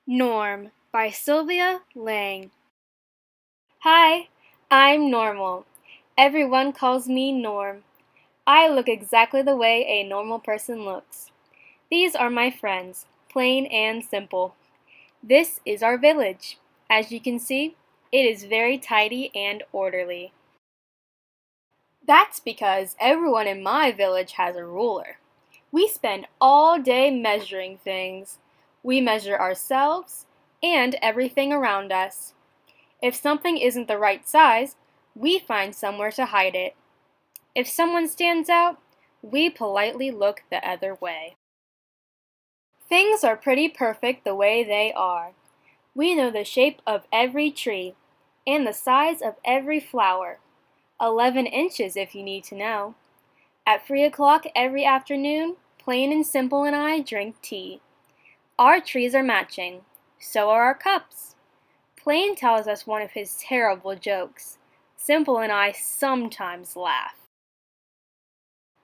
Norm by Sylvia, Liang. Hi, I'm normal. Everyone calls me Norm. I look exactly the way a normal person looks. These are my friends, plain and simple. This is our village. As you can see, it is very tidy and orderly. That's because everyone in my village has a ruler. We spend all day measuring things. We measure ourselves and everything around us. If something isn't the right size, we find somewhere to hide it. If someone stands out, we politely look the other way. Things are pretty perfect the way they are. We know the shape of every tree and the size of every flower. 11 inches if you need to know. At 3 o'clock every afternoon, Plain and Simple and I drink tea. Our trees are matching. So are our cups. Plain tells us one of his terrible jokes. Simple and I sometimes laugh.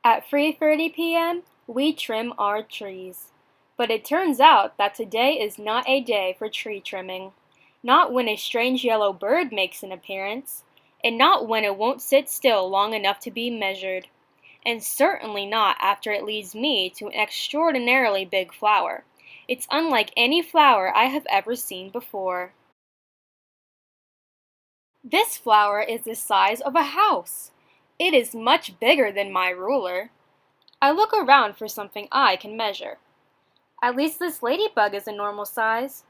At 3:30 p.m., we trim our trees. But it turns out that today is not a day for tree trimming. Not when a strange yellow bird makes an appearance, and not when it won't sit still long enough to be measured. And certainly not after it leads me to an extraordinarily big flower. It's unlike any flower I have ever seen before. This flower is the size of a house. It is much bigger than my ruler. I look around for something I can measure. At least this ladybug is a normal size.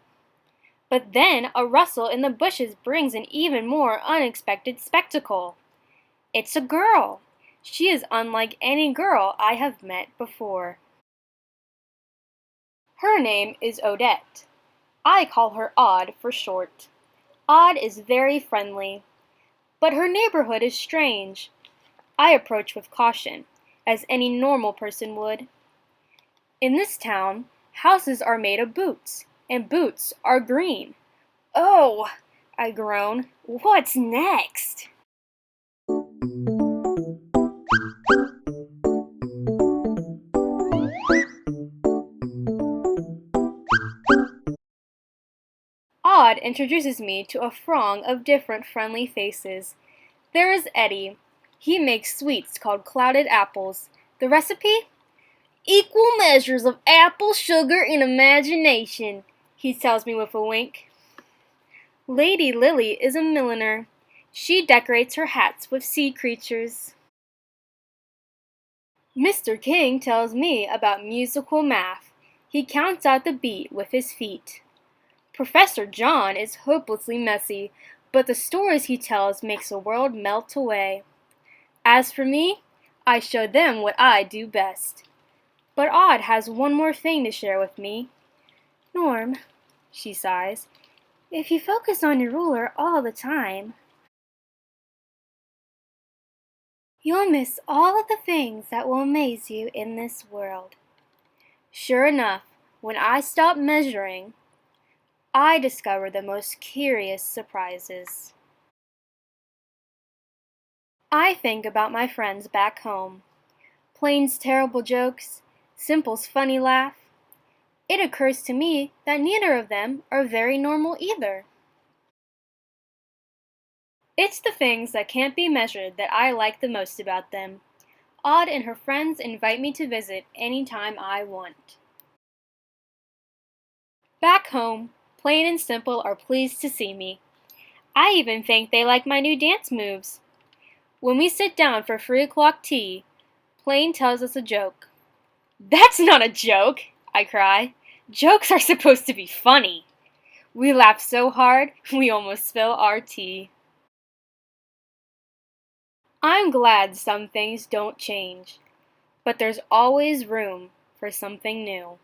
But then a rustle in the bushes brings an even more unexpected spectacle. It's a girl. She is unlike any girl I have met before. Her name is Odette. I call her Odd for short. Odd is very friendly. But her neighborhood is strange. I approach with caution, as any normal person would. In this town, houses are made of boots, and boots are green. Oh, I groan. What's next? Odd introduces me to a throng of different friendly faces. There is Eddie. He makes sweets called clouded apples. The recipe? Equal measures of apple, sugar, and imagination, he tells me with a wink. Lady Lily is a milliner. She decorates her hats with sea creatures. Mr. King tells me about musical math. He counts out the beat with his feet. Professor John is hopelessly messy, but the stories he tells makes the world melt away. As for me, I show them what I do best. But Odd has one more thing to share with me. Norm, she sighs, if you focus on your ruler all the time, you'll miss all of the things that will amaze you in this world. Sure enough, when I stop measuring, I discover the most curious surprises. I think about my friends back home. Plain's terrible jokes, Simple's funny laugh. It occurs to me that neither of them are very normal either. It's the things that can't be measured that I like the most about them. Odd and her friends invite me to visit anytime I want. Back home, Plain and Simple are pleased to see me. I even think they like my new dance moves. When we sit down for 3 o'clock tea, Plain tells us a joke. That's not a joke, I cry. Jokes are supposed to be funny. We laugh so hard, we almost spill our tea. I'm glad some things don't change, but there's always room for something new.